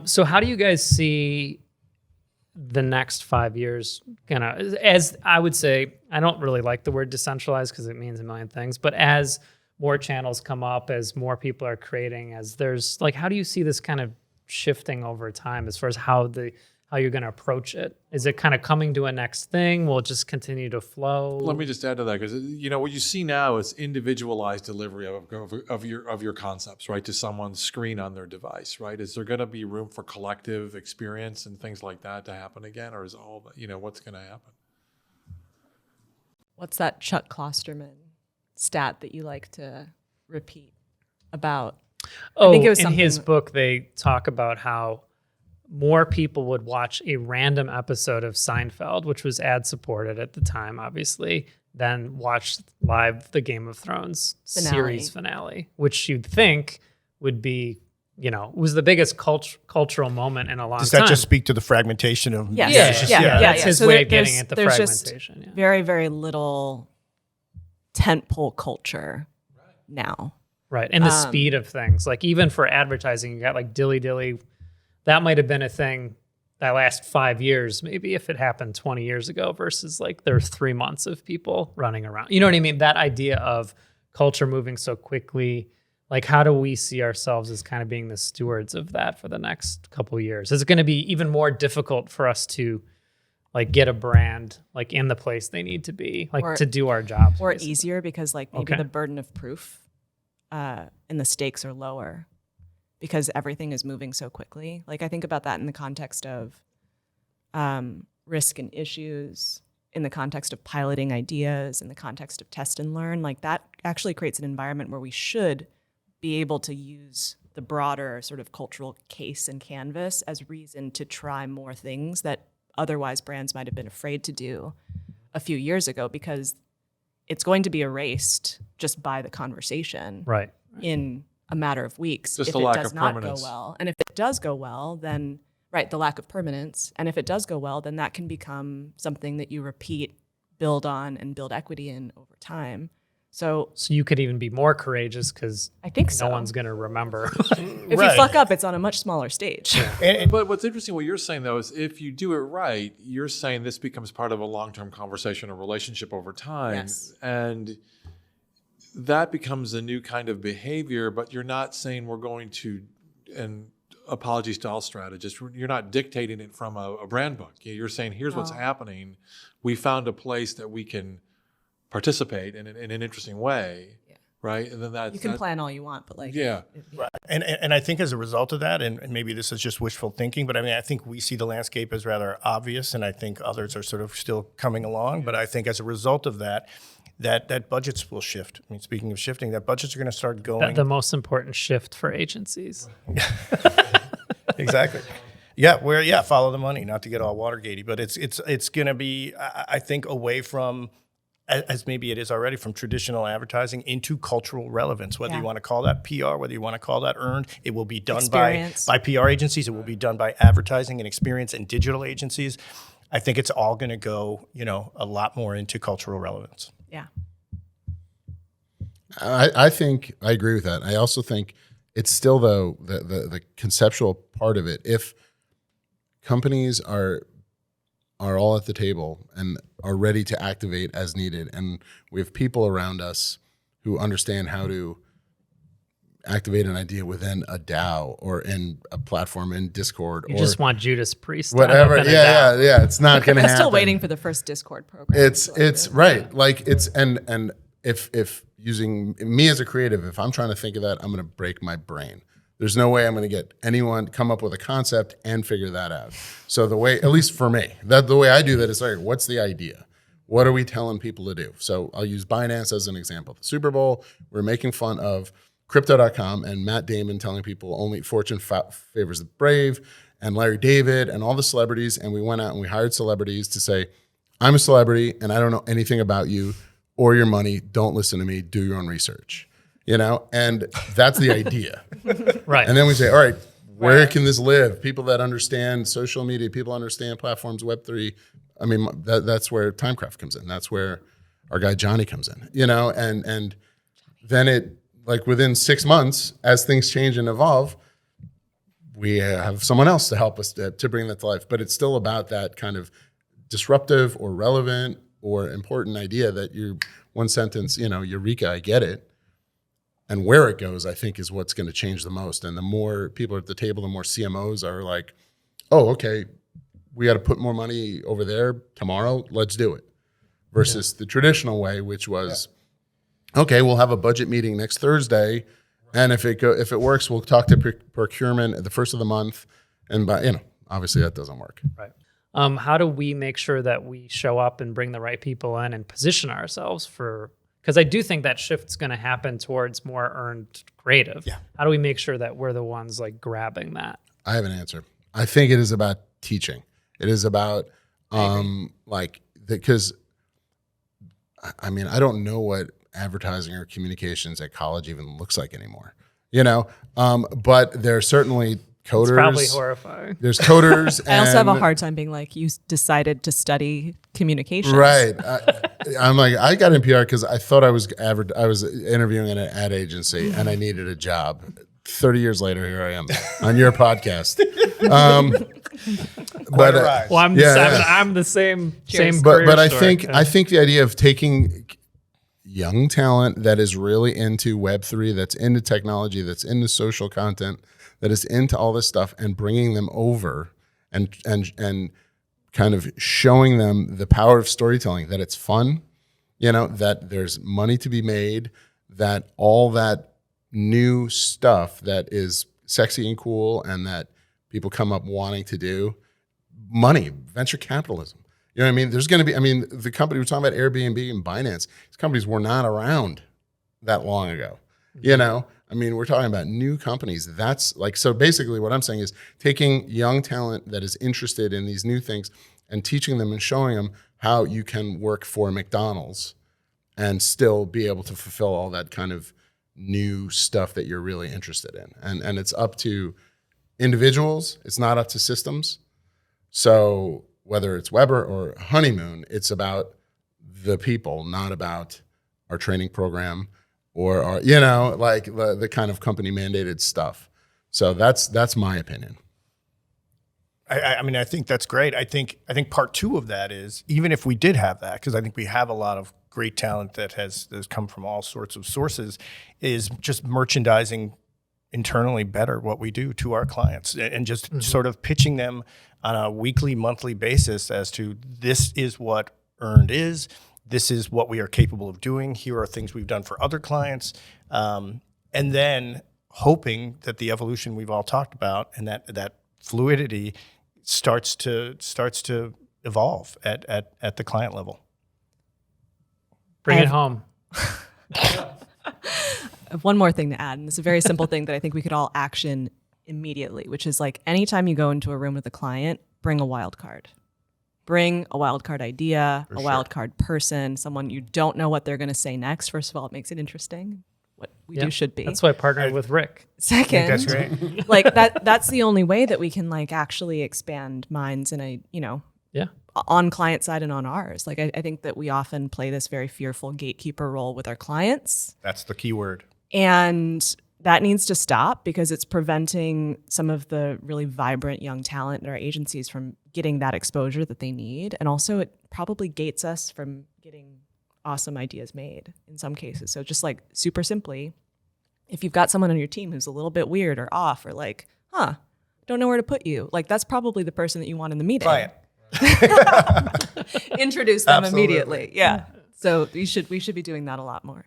So how do you guys see the next 5 years as I would say, I don't really like the word decentralized because it means a million things, but as more channels come up, as more people are creating, as there's how do you see this kind of shifting over time as far as how you're going to approach it? Is it kind of coming to a next thing? Will it just continue to flow? Let me just add to that, because what you see now is individualized delivery of your concepts, right, to someone's screen on their device, right? Is there going to be room for collective experience and things like that to happen again, or is all what's going to happen? What's that Chuck Klosterman stat that you like to repeat about? I think it was in his book, they talk about how more people would watch a random episode of Seinfeld, which was ad-supported at the time, obviously, than watch live the Game of Thrones series finale, which you'd think would be, was the biggest cultural moment in a long time. Does that just speak to the fragmentation of... Yes. Yeah. That's his way of getting at the fragmentation. Just very, very little tentpole culture now. Right, and the speed of things. Even for advertising, you got Dilly Dilly. That might have been a thing that last 5 years, maybe, if it happened 20 years ago versus there's 3 months of people running around. You know what I mean? That idea of culture moving so quickly, how do we see ourselves as kind of being the stewards of that for the next couple of years? Is it going to be even more difficult for us to get a brand in the place they need to be, to do our jobs? Or easier because maybe the burden of proof and the stakes are lower, because everything is moving so quickly. I think about that in the context of risk and issues, in the context of piloting ideas, in the context of test and learn. That actually creates an environment where we should be able to use the broader sort of cultural case and canvas as reason to try more things that otherwise brands might have been afraid to do a few years ago, because it's going to be erased just by the conversation in a matter of weeks just if the it lack does of not permanence. go well. And if it does go well, then, the lack of permanence. And if it does go well, then that can become something that you repeat, build on, and build equity in over time. So you could even be more courageous because I think so. No one's going to remember. If you fuck up, it's on a much smaller stage. Yeah. But what's interesting, what you're saying, though, is if you do it right, you're saying this becomes part of a long-term conversation or relationship over time. Yes. And that becomes a new kind of behavior, but you're not saying we're going to, and apologies to all strategists, you're not dictating it from a brand book. You're saying, here's what's happening. We found a place that we can participate in an interesting way, right? And then you can plan all you want, but right. And I think as a result of that, and maybe this is just wishful thinking, but I think we see the landscape as rather obvious, and I think others are sort of still coming along. But I think as a result of that budgets will shift. Speaking of shifting, that budgets are going to start going. The most important shift for agencies. Exactly. Follow the money, not to get all Watergatey, but it's going to be, I think, away from, as maybe it is already, from traditional advertising into cultural relevance, whether you want to call that PR, whether you want to call that earned. It will be done by PR agencies. It will be done by advertising and experience and digital agencies. I think it's all going to go, a lot more into cultural relevance. Yeah. I think I agree with that. I also think it's still, though, the conceptual part of it. If companies are all at the table and are ready to activate as needed, and we have people around us who understand how to activate an idea within a DAO or in a platform in Discord. You just want Judas Priest. Whatever. Yeah. It's not going to happen. I'm still waiting for the first Discord program. It's right. And if using me as a creative, if I'm trying to think of that, I'm going to break my brain. There's no way I'm going to get anyone come up with a concept and figure that out. So the way, at least for me, the way I do that is what's the idea? What are we telling people to do? So I'll use Binance as an example. The Super Bowl, we're making fun of Crypto.com and Matt Damon telling people only fortune favors the brave, and Larry David and all the celebrities. And we went out and we hired celebrities to say, I'm a celebrity and I don't know anything about you or your money. Don't listen to me. Do your own research. And that's the idea. Right. And then we say, all right, where can this live? People that understand social media, people understand platforms, Web3. That's where Timecraft comes in. That's where our guy Johnny comes in, and then it, within 6 months, as things change and evolve, we have someone else to help us to bring that to life. But it's still about that kind of disruptive or relevant or important idea that you, one sentence, eureka, I get it. And where it goes, I think, is what's going to change the most. And the more people are at the table, the more CMOs are like, oh, okay, we got to put more money over there tomorrow. Let's do it. Versus the traditional way, which was, okay, we'll have a budget meeting next Thursday. And if it works, we'll talk to procurement at the first of the month. And obviously that doesn't work. Right. How do we make sure that we show up and bring the right people in and position ourselves for, because I do think that shift's going to happen towards more earned creative. Yeah. How do we make sure that we're the ones like grabbing that? I have an answer. I think it is about teaching. It is about because I don't know what advertising or communications at college even looks like anymore, but there are certainly coders. It's probably horrifying. There's coders. I also have a hard time being like, you decided to study communications. Right. I'm like, I got in PR because I thought I was interviewing in an ad agency and I needed a job. 30 years later, here I am on your podcast. Well, I'm the same. But I think the idea of taking young talent that is really into Web3, that's into technology, that's into social content, that is into all this stuff, and bringing them over and kind of showing them the power of storytelling, that it's fun, that there's money to be made, that all that new stuff that is sexy and cool and that people come up wanting to do, money, venture capitalism. You know what I mean? There's going to be, the company we're talking about, Airbnb and Binance, these companies were not around that long ago. We're talking about new companies. That's so basically what I'm saying is taking young talent that is interested in these new things and teaching them and showing them how you can work for McDonald's and still be able to fulfill all that kind of new stuff that you're really interested in. And it's up to individuals. It's not up to systems. So whether it's Weber or Honeymoon, it's about the people, not about our training program or our, the kind of company mandated stuff. So that's my opinion. I think that's great. I think part two of that is, even if we did have that, because I think we have a lot of great talent that has come from all sorts of sources, is just merchandising internally better what we do to our clients and just sort of pitching them on a weekly, monthly basis as to, this is what earned is, this is what we are capable of doing, here are things we've done for other clients, and then hoping that the evolution we've all talked about and that fluidity starts to evolve at the client level. Bring it home. I have one more thing to add, and it's a very simple thing that I think we could all action immediately, which is like, anytime you go into a room with a client, bring a wild card. Bring a wild card idea, a wild card person, someone you don't know what they're going to say next. First of all, it makes it interesting. What we do should be. That's why I partnered with Rick. Second, that's great. That's the only way that we can actually expand minds in on client side and on ours. I think that we often play this very fearful gatekeeper role with our clients. That's the key word. And that needs to stop, because it's preventing some of the really vibrant young talent in our agencies from getting that exposure that they need. And also it probably gates us from getting awesome ideas made in some cases. So just super simply, if you've got someone on your team who's a little bit weird or off or don't know where to put you, that's probably the person that you want in the meeting. Try it. Introduce them Absolutely. immediately. Yeah. So we should be doing that a lot more.